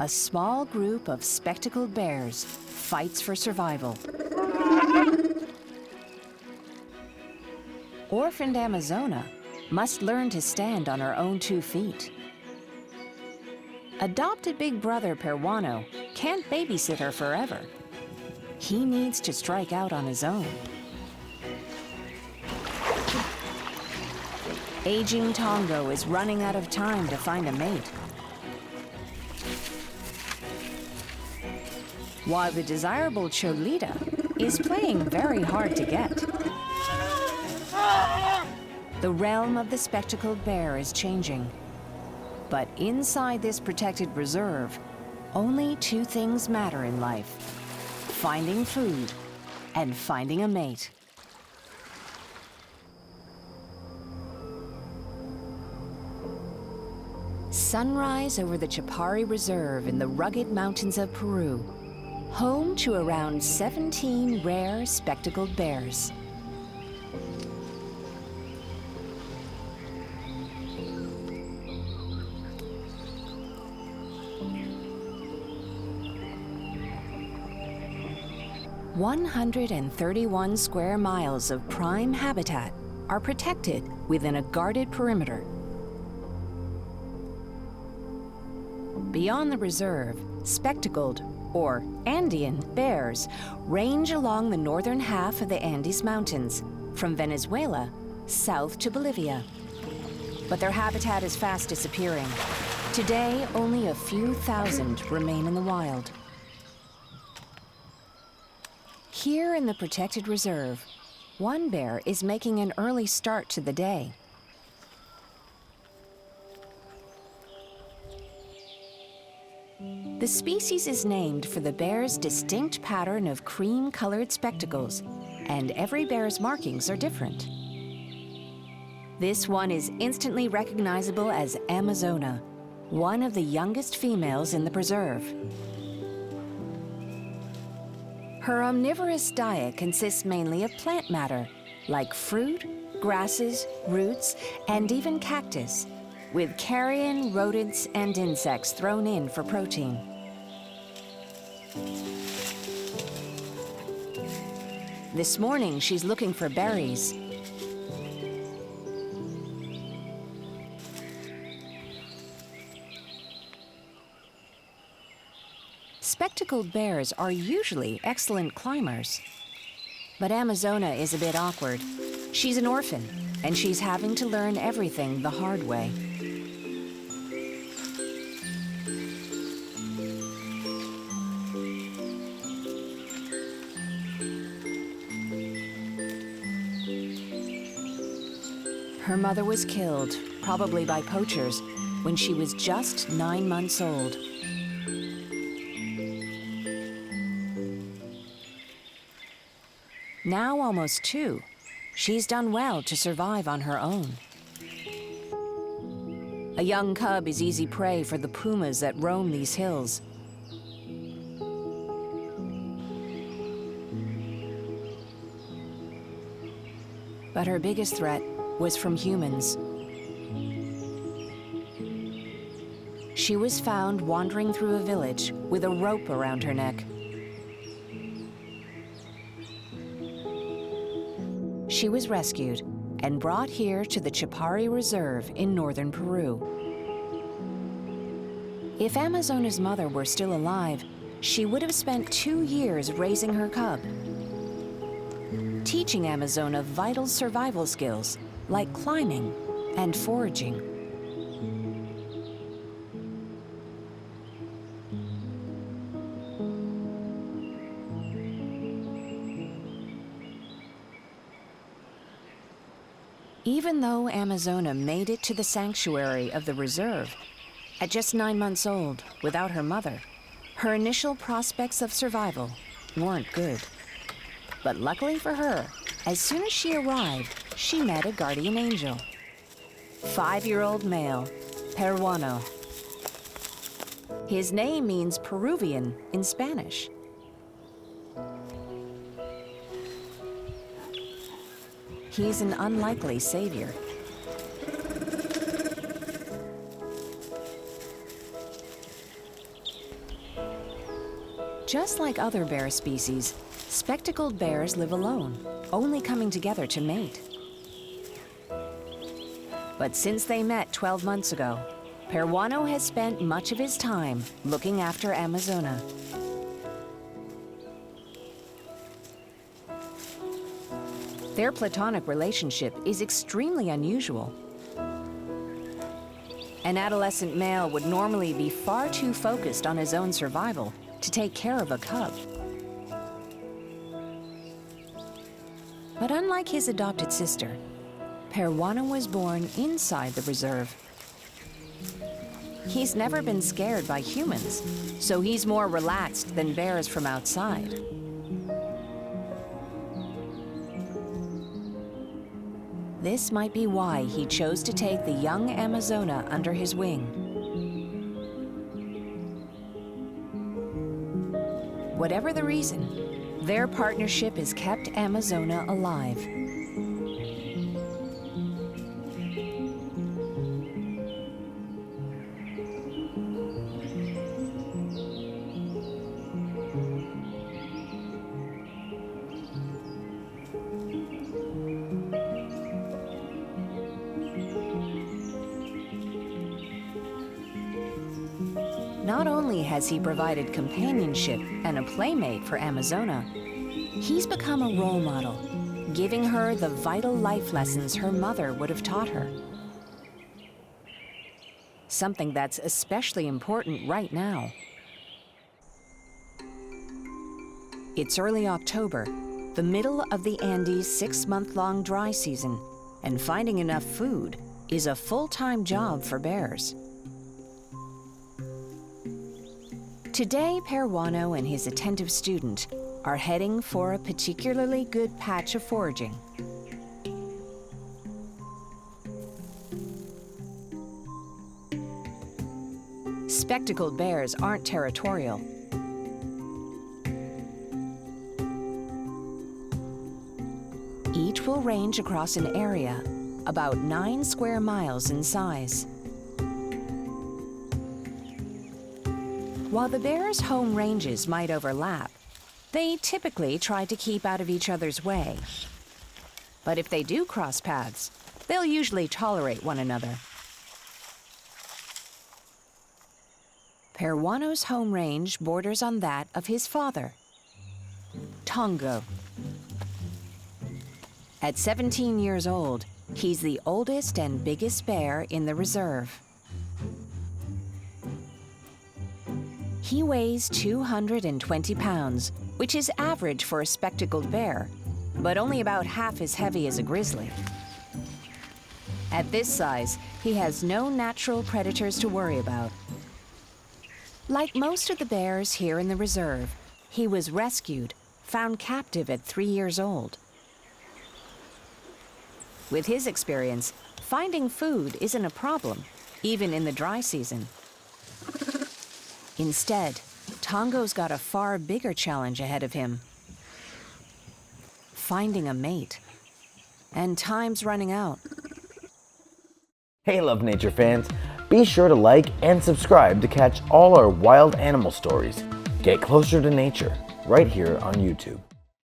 a small group of spectacled bears fights for survival. Orphaned Amazona must learn to stand on her own 2 feet. Adopted big brother Peruano can't babysit her forever. He needs to strike out on his own. Aging Tongo is running out of time to find a mate, while the desirable Cholita is playing very hard to get. The realm of the spectacled bear is changing. But inside this protected reserve, only 2 things matter in life: finding food and finding a mate. Sunrise over the Chapare Reserve in the rugged mountains of Peru, home to around 17 rare spectacled bears. "131 square miles of prime habitat are protected within a guarded perimeter. Beyond the reserve, spectacled, or Andean, bears range along the northern half of the Andes Mountains, from Venezuela south to Bolivia. But their habitat is fast disappearing. Today, only a few thousand remain in the wild. Here in the protected reserve, one bear is making an early start to the day. The species is named for the bear's distinct pattern of cream-colored spectacles, and every bear's markings are different. This one is instantly recognizable as Amazona, one of the youngest females in the preserve. Her omnivorous diet consists mainly of plant matter, like fruit, grasses, roots, and even cactus, with carrion, rodents, and insects thrown in for protein. This morning, she's looking for berries. Spectacled bears are usually excellent climbers. But Amazona is a bit awkward. She's an orphan, and she's having to learn everything the hard way. Her mother was killed, probably by poachers, when she was just 9 months old. Now almost 2, she's done well to survive on her own. A young cub is easy prey for the pumas that roam these hills. But her biggest threat was from humans. She was found wandering through a village with a rope around her neck. She was rescued and brought here to the Chapare Reserve in northern Peru. If Amazona's mother were still alive, she would have spent 2 years raising her cub, teaching Amazona vital survival skills like climbing and foraging. Even though Amazona made it to the sanctuary of the reserve, at just 9 months old, without her mother, her initial prospects of survival weren't good. But luckily for her, as soon as she arrived, she met a guardian angel. 5-year-old male, Peruano. His name means Peruvian in Spanish. He's an unlikely savior. Just like other bear species, spectacled bears live alone, only coming together to mate. But since they met 12 months ago, Peruano has spent much of his time looking after Amazona. Their platonic relationship is extremely unusual. An adolescent male would normally be far too focused on his own survival to take care of a cub. But unlike his adopted sister, Peruano was born inside the reserve. He's never been scared by humans, so he's more relaxed than bears from outside. This might be why he chose to take the young Amazona under his wing. Whatever the reason, their partnership has kept Amazona alive. Not only has he provided companionship and a playmate for Amazona, he's become a role model, giving her the vital life lessons her mother would have taught her. Something that's especially important right now. It's early October, the middle of the Andes' 6-month-long dry season, and finding enough food is a full-time job for bears. Today, Peruano and his attentive student are heading for a particularly good patch of foraging. Spectacled bears aren't territorial. Each will range across an area about 9 square miles in size. While the bears' home ranges might overlap, they typically try to keep out of each other's way. But if they do cross paths, they'll usually tolerate one another. Peruano's home range borders on that of his father, Tongo. At 17 years old, he's the oldest and biggest bear in the reserve. He weighs 220 pounds, which is average for a spectacled bear, but only about half as heavy as a grizzly. At this size, he has no natural predators to worry about. Like most of the bears here in the reserve, he was rescued, found captive at 3 years old. With his experience, finding food isn't a problem, even in the dry season. Instead, Tongo's got a far bigger challenge ahead of him: finding a mate. And time's running out. Hey Love Nature fans, be sure to like and subscribe to catch all our wild animal stories. Get closer to nature right here on YouTube.